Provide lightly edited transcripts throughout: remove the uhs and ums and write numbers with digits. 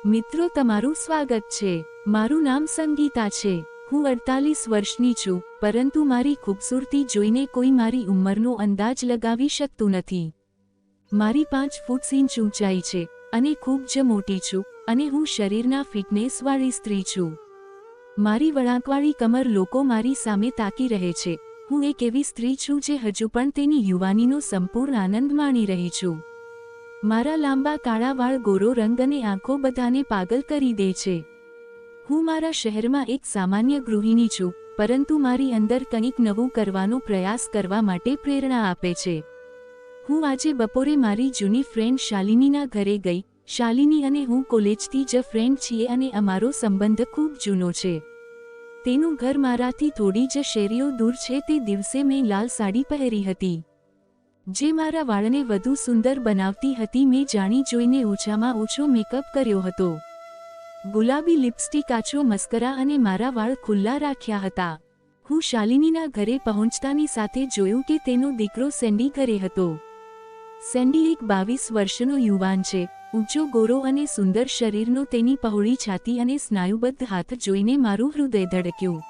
મિત્રો તમારું સ્વાગત છે। મારું નામ સંગીતા છે। હું 48 વર્ષની છું, પરંતુ મારી ખૂબસૂરતી જોઈને કોઈ મારી ઉંમરનો અંદાજ લગાવી શકતું નથી। મારી 5 ફૂટ ઇંચ ઊંચાઈ છે અને ખૂબ જ મોટી છું, અને હું શરીરના ફિટનેસવાળી સ્ત્રી છું। મારી વળાંકવાળી કમર લોકો મારી સામે તાકી રહે છે। હું એક એવી સ્ત્રી છું જે હજુ પણ તેની યુવાનીનો સંપૂર્ણ આનંદ માણી રહી છું। મારા લાંબા કાળા વાળ, ગોરો રંગ અને આંખો બધાને પાગલ કરી દે છે। હું મારા શહેરમાં એક સામાન્ય ગૃહિણી છું, પરંતુ મારી અંદર કંઈક નવું કરવાનો પ્રયાસ કરવા માટે પ્રેરણા આપે છે। હું આજે બપોરે મારી જૂની ફ્રેન્ડ શાલિનીના ઘરે ગઈ। શાલિની અને હું કોલેજથી જ ફ્રેન્ડ છીએ અને અમારો સંબંધ ખૂબ જૂનો છે। તેનું ઘર મારાથી થોડી જ શેરીઓ દૂર છે। તે દિવસે મેં લાલ સાડી પહેરી હતી, જે મારા વાળને વધુ સુંદર બનાવતી હતી। મેં જાણી જોઈને ઓછામાં ઓછો મેકઅપ કર્યો હતો, ગુલાબી લિપસ્ટિક, આછો મસ્કરા અને મારા વાળ ખુલ્લા રાખ્યા હતા। હું શાલિનીના ઘરે પહોંચતાની સાથે જોયું કે તેનો દીકરો સેન્ડી ઘરે હતો। સેન્ડી એક 22 વર્ષનો યુવાન છે, ઊંચો, ગોરો અને સુંદર શરીરનો। તેની પહોળી છાતી અને સ્નાયુબદ્ધ હાથ જોઈને મારું હૃદય ધડક્યું।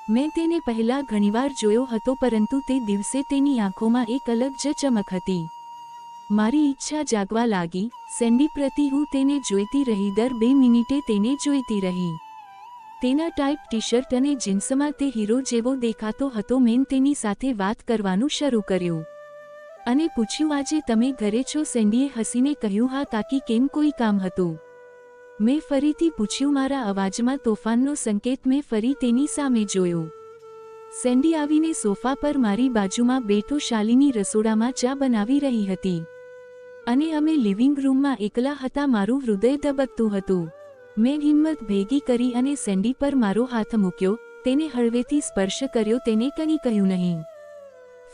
મેં તેને પહેલા ઘણીવાર જોયો હતો, પરંતુ તે દિવસે તેની આંખોમાં એક અલગ જ ચમક હતી। મારી ઈચ્છા જાગવા લાગી સેન્ડી પ્રતિ। હું તેને જોઈતી રહી, દર 2 મિનિટે તેને જોઈતી રહી। તેના ટાઈપ ટી-શર્ટ અને જીન્સમાં તે હીરો જેવો દેખાતો હતો। મેં તેની સાથે વાત કરવાનું શરૂ કર્યું અને પૂછ્યું, આજે તમે ઘરે છો? સેન્ડીએ હસીને કહ્યું, હા કાકી, કેમ, કોઈ કામ હતું? મેં ફરીથી પૂછ્યું, મારા અવાજમાં તોફાનનો સંકેત। મેં ફરી તેની સામે જોયું। સેન્ડી આવીને સોફા પર મારી બાજુમાં બેઠો। શાલિની રસોડામાં ચા બનાવી રહી હતી અને અમે લિવિંગ રૂમમાં એકલા હતા। મારું હૃદય ધબકતું હતું। મેં હિંમત ભેગી કરી અને સેન્ડી પર મારો હાથ મૂક્યો, તેને હળવેથી સ્પર્શ કર્યો। તેને કંઈ કહ્યું નહીં,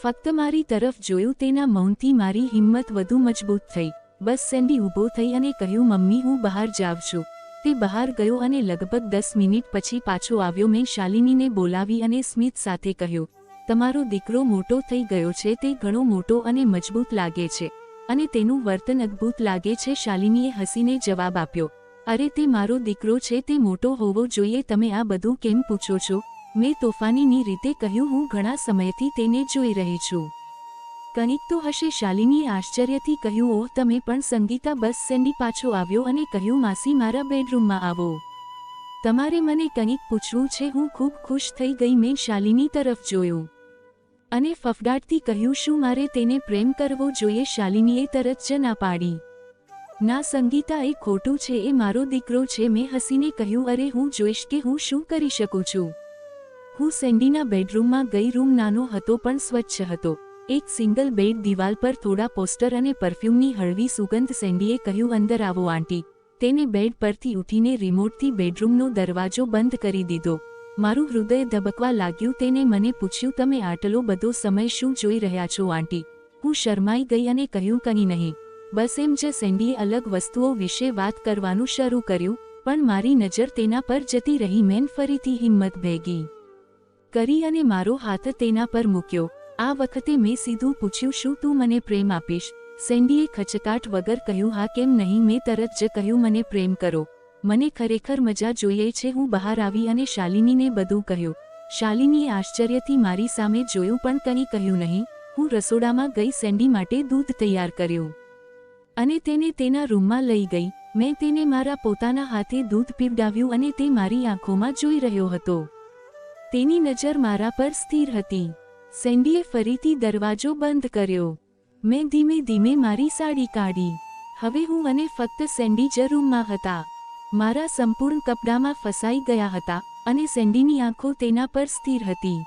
ફક્ત મારી તરફ જોયું। તેના મૌનથી મારી હિંમત વધુ મજબૂત થઈ। બસ, સેન્ડી ઊભો થઈ અને કહ્યું, મમ્મી, હું બહાર જાઉં છું। તે બહાર ગયો અને લગભગ 10 મિનિટ પછી પાછો આવ્યો। મેં શાલિનીને બોલાવી અને સ્મિત સાથે કહ્યું, તમારો દીકરો મોટો થઈ ગયો છે। તે ઘણો મોટો અને મજબૂત લાગે છે અને તેનું વર્તન અદ્ભુત લાગે છે। શાલિનીએ હસીને જવાબ આપ્યો, અરે, તે મારો દીકરો છે, તે મોટો હોવો જોઈએ। તમે આ બધું કેમ પૂછો છો? મેં તોફાનીની રીતે કહ્યું, હું ઘણા સમયથી તેને જોઈ રહી છું। કંઈક તો હશે, શાલિનીએ આશ્ચર્યથી કહ્યું, ઓહ, તમે પણ સંગીતા? બસ, સેન્ડી પાછો આવ્યો અને કહ્યું, માસી, મારા બેડરૂમમાં આવો, તમારે મને કંઈક પૂછવું છે। હું ખૂબ ખુશ થઈ ગઈ। મેં શાલિની તરફ જોયું અને ફફડાટથી કહ્યું, શું મારે તેને પ્રેમ કરવો જોઈએ? શાલિનીએ તરત જ ના પાડી, ના સંગીતા, એ ખોટું છે, એ મારો દીકરો છે। મેં હસીને કહ્યું, અરે, હું જોઈશ કે હું શું કરી શકું છું। હું સેન્ડીના બેડરૂમમાં ગઈ। રૂમ નાનો હતો પણ સ્વચ્છ હતો। એક સિંગલ બેડ, દિવાલ પર થોડા પોસ્ટર અને પરફ્યુમની હળવી સુગંધ। સેન્ડીએ કહ્યું, અંદર આવો આંટી। તેને બેડ પરથી ઉઠીને રિમોટથી બેડરૂમનો દરવાજો બંધ કરી દીધો। મારું હૃદય ધબકવા લાગ્યું। તેને મને પૂછ્યું, તમે આટલો બધો સમય શું જોઈ રહ્યા છો આંટી? હું શરમાઈ ગઈ અને કહ્યું, કંઈ નહીં, બસ એમ જ। સેન્ડીએ અલગ વસ્તુઓ વિશે વાત કરવાનું શરૂ કર્યું, પણ મારી નજર તેના પર જતી રહી। મેં ફરીથી હિંમત ભેગી કરી અને મારો હાથ તેના પર મૂક્યો। આ વખતે મેં સીધું પૂછ્યું, શું તું મને પ્રેમ આપીશ? સેન્ડીએ ખચકાટ વગર કહ્યું, હા, કેમ નહીં? મેં તરત જ કહ્યું, મને પ્રેમ કરો, મને ખરેખર મજા જોઈએ છે। હું બહાર આવી અને શાલિનીને બધું કહ્યું। શાલિનીએ આશ્ચર્યથી મારી સામે જોયું, પણ કંઈ કહ્યું નહીં। હું રસોડામાં ગઈ, સેન્ડી માટે દૂધ તૈયાર કર્યું અને તેને તેના રૂમમાં લઈ ગઈ। મેં તેને મારા પોતાના હાથે દૂધ પીવડાવ્યું અને તે મારી આંખોમાં જોઈ રહ્યો હતો। તેની નજર મારા પર સ્થિર હતી। સેન્ડીએ ફરીથી દરવાજો બંધ કર્યો। મેં ધીમે ધીમે મારી સાડી કાઢી। હવે હું અને ફક્ત સેન્ડી જ રૂમમાં હતા। મારા સંપૂર્ણ કપડામાં ફસાઈ ગયા હતા અને સેન્ડીની આંખો તેના પર સ્થિર હતી।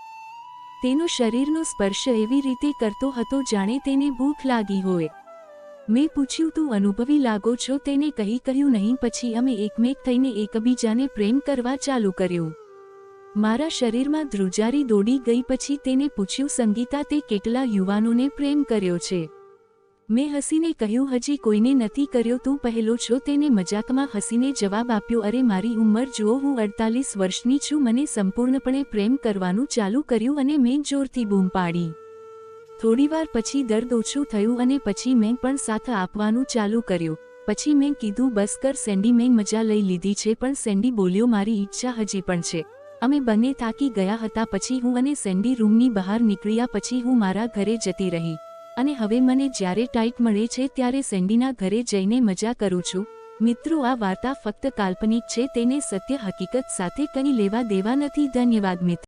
તેનો શરીરનો સ્પર્શ એવી રીતે કરતો હતો જાણે તેને ભૂખ લાગી હોય। મેં પૂછ્યું, તું અનુભવી લાગો છો? તેને કહ્યું, નહીં। પછી અમે એકમેક થઈને એકબીજાને પ્રેમ કરવા ચાલુ કર્યું। મારા શરીરમાં ધ્રુજારી દોડી ગઈ। પછી તેને પૂછ્યું, સંગીતા, તે કેટલા યુવાનોને પ્રેમ કર્યો છે? મેં હસીને કહ્યું, હજી કોઈને નથી કર્યો, તું પહેલો છો। તેને મજાકમાં હસીને જવાબ આપ્યો, અરે, મારી ઉંમર જુઓ, હું 48 વર્ષની છું। મને સંપૂર્ણપણે પ્રેમ કરવાનું ચાલુ કર્યું અને મેં જોરથી બૂમ પાડી। થોડીવાર પછી દર્દ ઓછું થયું અને પછી મેં પણ સાથ આપવાનું ચાલુ કર્યું। પછી મેં કીધું બસ કર સેન્ડી, મેં મજા લઈ લીધી છે. પણ સેન્ડી બોલ્યો મારી ઈચ્છા હજી પણ છે. અમે બંને થાકી ગયા હતા. પછી હું અને સેન્ડી રૂમની બહાર નીકળ્યા. પછી હું મારા ઘરે જતી રહી અને હવે મને જ્યારે ટાઈટ મળે છે ત્યારે સેન્ડીના ઘરે જઈને મજા કરું છું. મિત્રો, આ વાર્તા ફક્ત કાલ્પનિક છે, તેને સત્ય હકીકત સાથે કંઈ લેવા દેવા નથી. ધન્યવાદ મિત્રો.